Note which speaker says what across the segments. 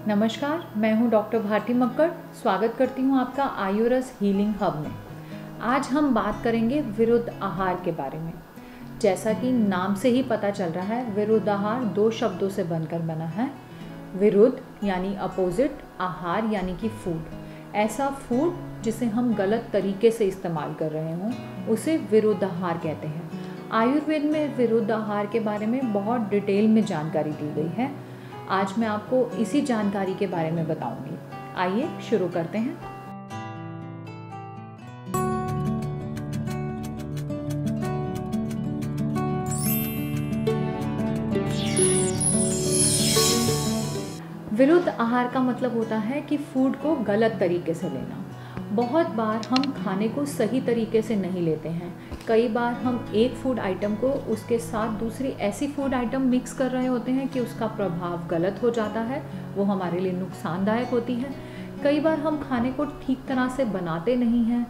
Speaker 1: नमस्कार, मैं हूं डॉक्टर भारती मक्कड़। स्वागत करती हूं आपका आयुरस हीलिंग हब में। आज हम बात करेंगे विरुद्ध आहार के बारे में। जैसा कि नाम से ही पता चल रहा है, विरुद्ध आहार 2 शब्दों से बनकर बना है। विरुद्ध यानी अपोजिट, आहार यानी कि फूड। ऐसा फूड जिसे हम गलत तरीके से इस्तेमाल कर रहे हों, उसे विरुद्ध आहार कहते हैं। आयुर्वेद में विरुद्ध आहार के बारे में बहुत डिटेल में जानकारी दी गई है। आज मैं आपको इसी जानकारी के बारे में बताऊंगी। आइए शुरू करते हैं। विरुद्ध आहार का मतलब होता है कि फूड को गलत तरीके से लेना। बहुत बार हम खाने को सही तरीके से नहीं लेते हैं। कई बार हम एक फूड आइटम को उसके साथ दूसरी ऐसी फूड आइटम मिक्स कर रहे होते हैं कि उसका प्रभाव गलत हो जाता है, वो हमारे लिए नुकसानदायक होती है। कई बार हम खाने को ठीक तरह से बनाते नहीं हैं,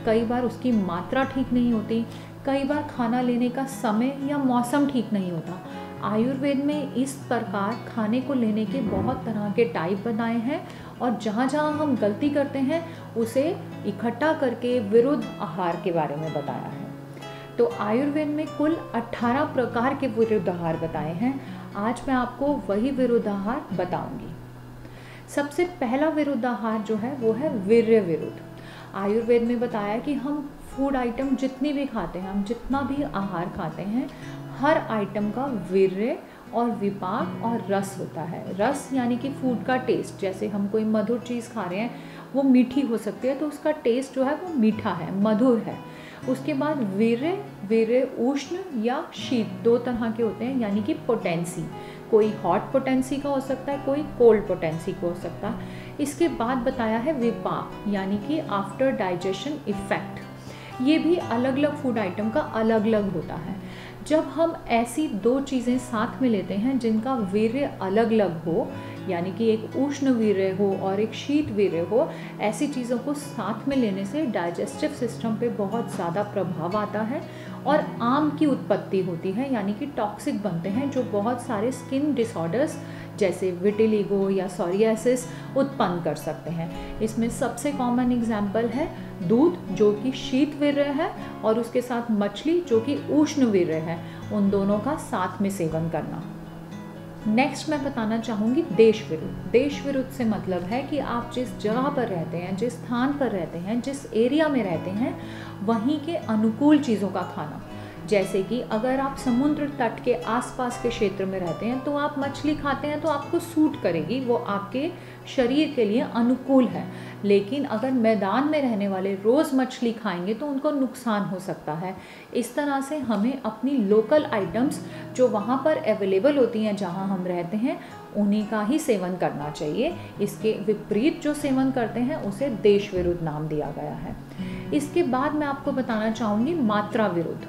Speaker 1: कई बार उसकी मात्रा ठीक नहीं होती, कई बार खाना लेने का समय या मौसम ठीक नहीं होता। आयुर्वेद में इस प्रकार खाने को लेने के बहुत तरह के टाइप बनाए हैं और जहाँ जहाँ हम गलती करते हैं उसे इकट्ठा करके विरुद्ध आहार के बारे में बताया है। तो आयुर्वेद में कुल 18 प्रकार के विरुद्ध आहार बताए हैं। आज मैं आपको वही विरुद्ध आहार बताऊंगी। सबसे पहला विरुद्ध आहार जो है वो है वीर्य विरुद्ध। आयुर्वेद में बताया कि हम फूड आइटम जितनी भी खाते हैं, हम जितना भी आहार खाते हैं, हर आइटम का वीर्य और विपाक और रस होता है। रस यानी कि फूड का टेस्ट। जैसे हम कोई मधुर चीज़ खा रहे हैं, वो मीठी हो सकती है, तो उसका टेस्ट जो है वो मीठा है, मधुर है। उसके बाद वीर्य उष्ण या शीत 2 तरह के होते हैं, यानी कि पोटेंसी। कोई हॉट पोटेंसी का हो सकता है, कोई कोल्ड पोटेंसी का हो सकता है। इसके बाद बताया है विपाक, यानी कि आफ्टर डाइजेशन इफेक्ट। ये भी अलग अलग फूड आइटम का अलग अलग होता है। जब हम ऐसी 2 चीज़ें साथ में लेते हैं जिनका वीर्य अलग अलग हो, यानी कि एक उष्ण वीर्य हो और एक शीत वीर्य हो, ऐसी चीज़ों को साथ में लेने से डाइजेस्टिव सिस्टम पे बहुत ज़्यादा प्रभाव आता है और आम की उत्पत्ति होती है, यानी कि टॉक्सिक बनते हैं, जो बहुत सारे स्किन डिसऑर्डर्स जैसे विटिलिगो या सोरियासिस उत्पन्न कर सकते हैं। इसमें सबसे कॉमन एग्जाम्पल है दूध, जो कि शीत वीर्य है, और उसके साथ मछली जो कि उष्ण वीर्य है। उन दोनों का साथ में सेवन करना। नेक्स्ट मैं बताना चाहूँगी देश विरुद्ध। देश विरुद्ध से मतलब है कि आप जिस जगह पर रहते हैं, जिस स्थान पर रहते हैं, जिस एरिया में रहते हैं, वहीं के अनुकूल चीज़ों का खाना। जैसे कि अगर आप समुद्र तट के आसपास के क्षेत्र में रहते हैं तो आप मछली खाते हैं तो आपको सूट करेगी, वो आपके शरीर के लिए अनुकूल है। लेकिन अगर मैदान में रहने वाले रोज़ मछली खाएंगे तो उनको नुकसान हो सकता है। इस तरह से हमें अपनी लोकल आइटम्स जो वहाँ पर अवेलेबल होती हैं जहाँ हम रहते हैं, उन्हीं का ही सेवन करना चाहिए। इसके विपरीत जो सेवन करते हैं उसे देश विरुद्ध नाम दिया गया है। इसके बाद मैं आपको बताना चाहूँगी मात्रा विरुद्ध।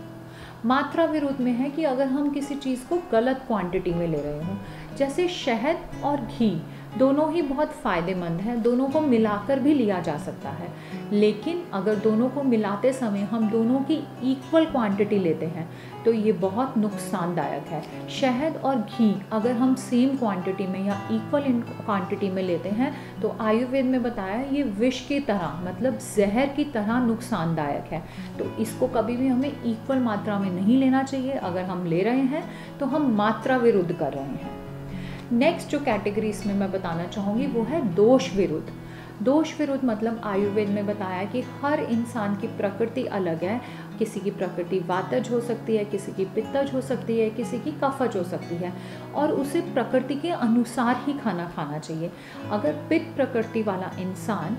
Speaker 1: मात्रा विरुद्ध में है कि अगर हम किसी चीज़ को गलत क्वांटिटी में ले रहे हों, जैसे शहद और घी दोनों ही बहुत फ़ायदेमंद हैं, दोनों को मिलाकर भी लिया जा सकता है। लेकिन अगर दोनों को मिलाते समय हम दोनों की इक्वल क्वांटिटी लेते हैं तो ये बहुत नुकसानदायक है। शहद और घी अगर हम सेम क्वांटिटी में या इक्वल क्वांटिटी में लेते हैं तो आयुर्वेद में बताया ये विष की तरह, मतलब जहर की तरह नुकसानदायक है। तो इसको कभी भी हमें इक्वल मात्रा में नहीं लेना चाहिए। अगर हम ले रहे हैं तो हम मात्रा विरुद्ध कर रहे हैं। नेक्स्ट जो कैटेगरी इसमें मैं बताना चाहूँगी वो है दोष विरुद्ध। दोष विरुद्ध मतलब आयुर्वेद में बताया कि हर इंसान की प्रकृति अलग है। किसी की प्रकृति वातज हो सकती है, किसी की पित्तज हो सकती है, किसी की कफज हो सकती है, और उसे प्रकृति के अनुसार ही खाना खाना चाहिए। अगर पित्त प्रकृति वाला इंसान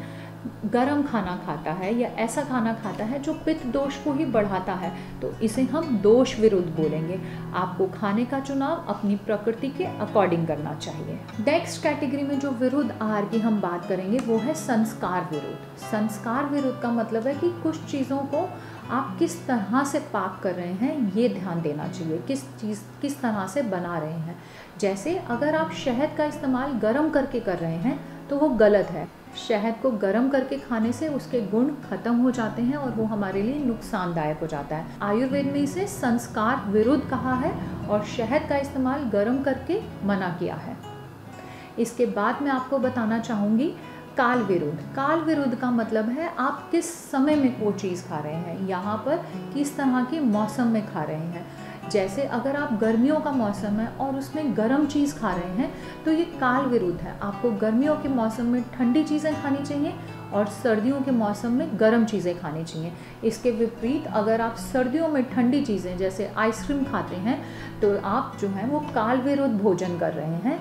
Speaker 1: गरम खाना खाता है या ऐसा खाना खाता है जो पित्त दोष को ही बढ़ाता है, तो इसे हम दोष विरुद्ध बोलेंगे। आपको खाने का चुनाव अपनी प्रकृति के अकॉर्डिंग करना चाहिए। नेक्स्ट कैटेगरी में जो विरुद्ध आहार की हम बात करेंगे वो है संस्कार विरुद्ध। संस्कार विरुद्ध का मतलब है कि कुछ चीज़ों को आप किस तरह से पाक कर रहे हैं ये ध्यान देना चाहिए, किस तरह से बना रहे हैं। जैसे अगर आप शहद का इस्तेमाल गर्म करके कर रहे हैं तो वो गलत है। शहद को गर्म करके खाने से उसके गुण खत्म हो जाते हैं और वो हमारे लिए नुकसानदायक हो जाता है। आयुर्वेद में इसे संस्कार विरुद्ध कहा है और शहद का इस्तेमाल गर्म करके मना किया है। इसके बाद मैं आपको बताना चाहूँगी काल विरुद्ध। काल विरुद्ध का मतलब है आप किस समय में वो चीज़ खा रहे हैं, यहाँ पर किस तरह के मौसम में खा रहे हैं। जैसे अगर आप गर्मियों का मौसम है और उसमें गर्म चीज़ खा रहे हैं तो ये काल विरुद्ध है। आपको गर्मियों के मौसम में ठंडी चीज़ें खानी चाहिए और सर्दियों के मौसम में गर्म चीज़ें खानी चाहिए। इसके विपरीत अगर आप सर्दियों में ठंडी चीज़ें जैसे आइसक्रीम खाते हैं तो आप जो है वो काल विरुद्ध भोजन कर रहे हैं।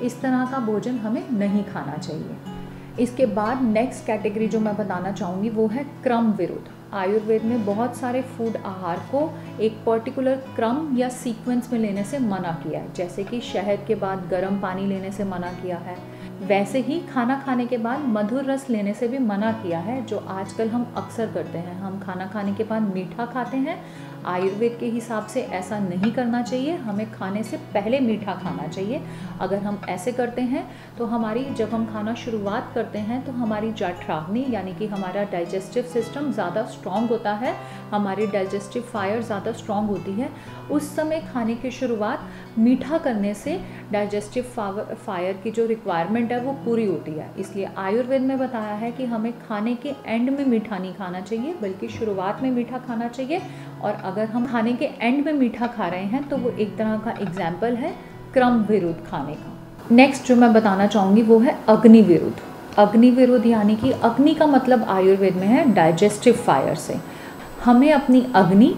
Speaker 1: इस तरह का भोजन हमें नहीं खाना चाहिए। इसके बाद नेक्स्ट कैटेगरी जो मैं बताना चाहूँगी वो है क्रम विरुद्ध। आयुर्वेद में बहुत सारे फूड आहार को एक पर्टिकुलर क्रम या सीक्वेंस में लेने से मना किया है। जैसे कि शहद के बाद गर्म पानी लेने से मना किया है, वैसे ही खाना खाने के बाद मधुर रस लेने से भी मना किया है, जो आजकल हम अक्सर करते हैं। हम खाना खाने के बाद मीठा खाते हैं। आयुर्वेद के हिसाब से ऐसा नहीं करना चाहिए, हमें खाने से पहले मीठा खाना चाहिए। अगर हम ऐसे करते हैं तो जब हम खाना शुरुआत करते हैं तो हमारी जठराग्नि यानी कि हमारा डाइजेस्टिव सिस्टम ज़्यादा स्ट्रॉन्ग होता है, हमारी डाइजेस्टिव फायर ज़्यादा स्ट्रॉन्ग होती है। उस समय खाने की शुरुआत मीठा करने से डाइजेस्टिव फायर की जो रिक्वायरमेंट है वो पूरी होती है। इसलिए आयुर्वेद में बताया है कि हमें खाने के एंड में मीठा नहीं खाना चाहिए, बल्कि शुरुआत में मीठा खाना चाहिए। और अगर हम खाने के एंड में मीठा खा रहे हैं तो वो एक तरह का एग्जाम्पल है क्रम विरुद्ध खाने का। नेक्स्ट जो मैं बताना चाहूँगी वो है अग्नि विरुद्ध। अग्नि विरुद्ध यानी कि अग्नि का मतलब आयुर्वेद में है डाइजेस्टिव फायर से। हमें अपनी अग्नि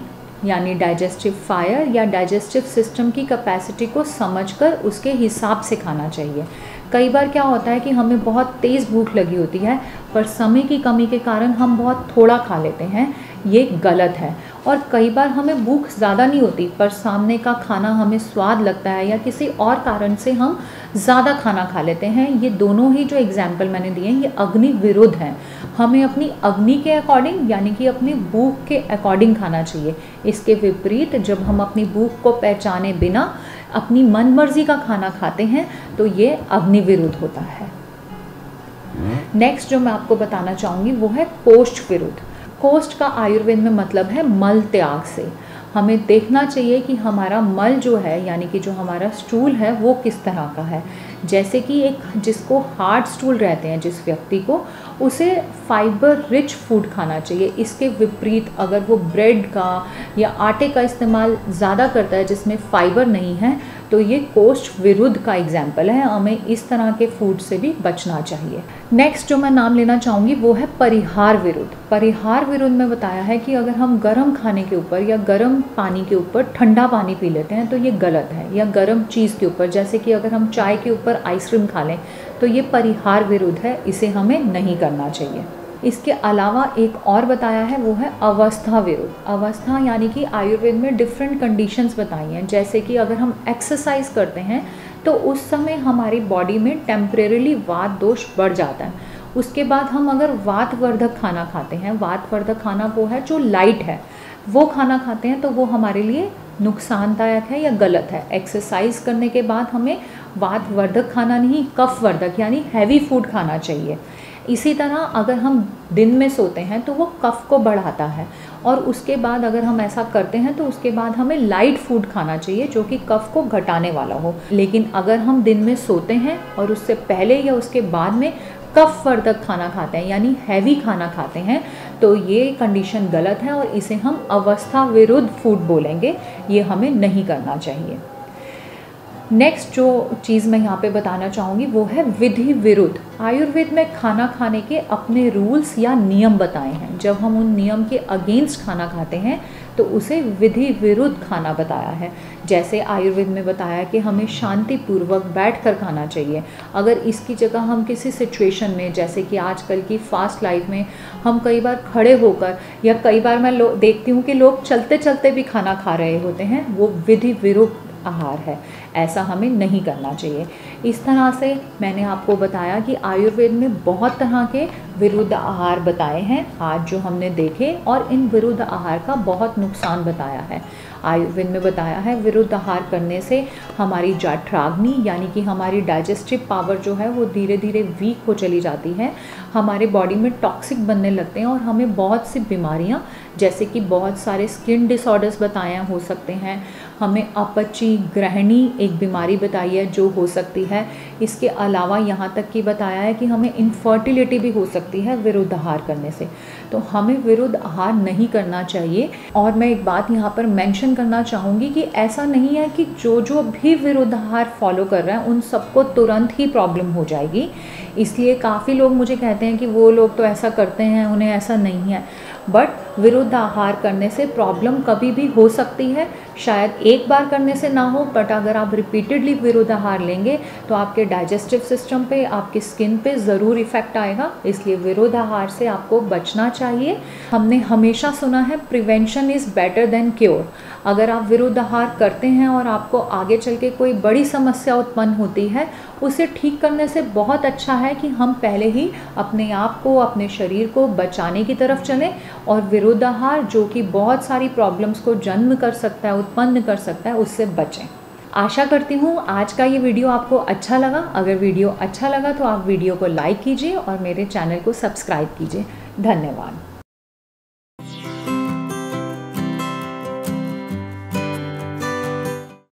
Speaker 1: यानी डाइजेस्टिव फायर या डाइजेस्टिव सिस्टम की कैपेसिटी को समझकर उसके हिसाब से खाना चाहिए। कई बार क्या होता है कि हमें बहुत तेज़ भूख लगी होती है पर समय की कमी के कारण हम बहुत थोड़ा खा लेते हैं, ये गलत है। और कई बार हमें भूख ज़्यादा नहीं होती पर सामने का खाना हमें स्वाद लगता है या किसी और कारण से हम ज़्यादा खाना खा लेते हैं। ये दोनों ही जो एग्जाम्पल मैंने दिए हैं ये अग्नि विरुद्ध हैं। हमें अपनी अग्नि के अकॉर्डिंग यानी कि अपनी भूख के अकॉर्डिंग खाना चाहिए। इसके विपरीत जब हम अपनी भूख को पहचाने बिना अपनी मन मर्जी का खाना खाते हैं तो ये अग्नि विरुद्ध होता है। नेक्स्ट जो मैं आपको बताना चाहूँगी वो है कोष्ठ विरुद्ध। कोष्ठ का आयुर्वेद में मतलब है मल त्याग से। हमें देखना चाहिए कि हमारा मल जो है यानी कि जो हमारा स्टूल है वो किस तरह का है। जैसे कि एक जिसको हार्ड स्टूल रहते हैं जिस व्यक्ति को, उसे फाइबर रिच फूड खाना चाहिए। इसके विपरीत अगर वो ब्रेड का या आटे का इस्तेमाल ज़्यादा करता है जिसमें फाइबर नहीं है तो ये कोष्ठ विरुद्ध का एग्जाम्पल है। हमें इस तरह के फूड से भी बचना चाहिए। नेक्स्ट जो मैं नाम लेना चाहूँगी वो है परिहार विरुद्ध। परिहार विरुद्ध में बताया है कि अगर हम गर्म खाने के ऊपर या गर्म पानी के ऊपर ठंडा पानी पी लेते हैं तो ये गलत है, या गर्म चीज़ के ऊपर जैसे कि अगर हम चाय के ऊपर आइसक्रीम खा लें तो ये परिहार विरुद्ध है, इसे हमें नहीं करना चाहिए। इसके अलावा एक और बताया है वो है अवस्था विरुद्ध। अवस्था यानी कि आयुर्वेद में डिफरेंट कंडीशंस बताई हैं। जैसे कि अगर हम एक्सरसाइज करते हैं तो उस समय हमारी बॉडी में टेम्परेरीली वात दोष बढ़ जाता है। उसके बाद हम अगर वातवर्धक खाना खाते हैं, वातवर्धक खाना वो है जो लाइट है, वो खाना खाते हैं तो वो हमारे लिए नुकसानदायक है या गलत है। एक्सरसाइज करने के बाद हमें वातवर्धक खाना नहीं, कफवर्धक यानी हैवी फूड खाना चाहिए। इसी तरह अगर हम दिन में सोते हैं तो वो कफ को बढ़ाता है, और उसके बाद अगर हम ऐसा करते हैं तो उसके बाद हमें लाइट फूड खाना चाहिए जो कि कफ को घटाने वाला हो। लेकिन अगर हम दिन में सोते हैं और उससे पहले या उसके बाद में कफवर्धक खाना खाते हैं यानी हैवी खाना खाते हैं तो ये कंडीशन गलत है और इसे हम अवस्था विरुद्ध फूड बोलेंगे। ये हमें नहीं करना चाहिए। नेक्स्ट जो चीज़ मैं यहाँ पे बताना चाहूँगी वो है विधि विरुद्ध। आयुर्वेद में खाना खाने के अपने रूल्स या नियम बताए हैं। जब हम उन नियम के अगेंस्ट खाना खाते हैं तो उसे विधि विरुद्ध खाना बताया है। जैसे आयुर्वेद में बताया कि हमें शांतिपूर्वक बैठकर खाना चाहिए। अगर इसकी जगह हम किसी सिचुएशन में, जैसे कि आजकल की फास्ट लाइफ में हम कई बार खड़े होकर, या कई बार मैं देखती हूँ कि लोग चलते चलते भी खाना खा रहे होते हैं, वो विधि विरुद्ध आहार है। ऐसा हमें नहीं करना चाहिए। इस तरह से मैंने आपको बताया कि आयुर्वेद में बहुत तरह के विरुद्ध आहार बताए हैं आज जो हमने देखे, और इन विरुद्ध आहार का बहुत नुकसान बताया है। आयुर्वेद में बताया है विरुद्ध आहार करने से हमारी जठराग्नि यानी कि हमारी डाइजेस्टिव पावर जो है वो धीरे धीरे वीक हो चली जाती है। हमारे बॉडी में टॉक्सिक बनने लगते हैं और हमें बहुत सी बीमारियां, जैसे कि बहुत सारे स्किन डिसऑर्डर्स बताए हो सकते हैं, हमें अपची, गृहिणी एक बीमारी बताई है जो हो सकती है। इसके अलावा यहाँ तक कि बताया है कि हमें इनफर्टिलिटी भी हो सकती है विरुद्ध आहार करने से। तो हमें विरुद्ध आहार नहीं करना चाहिए। और मैं एक बात यहाँ पर मेंशन करना चाहूँगी कि ऐसा नहीं है कि जो भी विरुद्ध आहार फॉलो कर रहे हैं उन सबको तुरंत ही प्रॉब्लम हो जाएगी। इसलिए काफ़ी लोग मुझे कहते हैं कि वो लोग तो ऐसा करते हैं, उन्हें ऐसा नहीं है। बट विरुद्ध आहार करने से प्रॉब्लम कभी भी हो सकती है। शायद एक बार करने से ना हो, बट अगर आप रिपीटेडली विरुद्ध आहार लेंगे तो आपके डाइजेस्टिव सिस्टम पे, आपकी स्किन पे ज़रूर इफ़ेक्ट आएगा। इसलिए विरुद्ध आहार से आपको बचना चाहिए। हमने हमेशा सुना है prevention is better than cure. अगर आप विरुद्ध आहार करते हैं और आपको आगे चल के कोई बड़ी समस्या उत्पन्न होती है, उसे ठीक करने से बहुत अच्छा है कि हम पहले ही अपने आप को, अपने शरीर को बचाने की तरफ चलें। और विरुद्ध आहार जो कि बहुत सारी प्रॉब्लम्स को जन्म कर सकता है, उत्पन्न कर सकता है, उससे बचें। आशा करती हूँ आज का ये वीडियो आपको अच्छा लगा। अगर वीडियो अच्छा लगा तो आप वीडियो को लाइक कीजिए और मेरे चैनल को सब्सक्राइब कीजिए। धन्यवाद।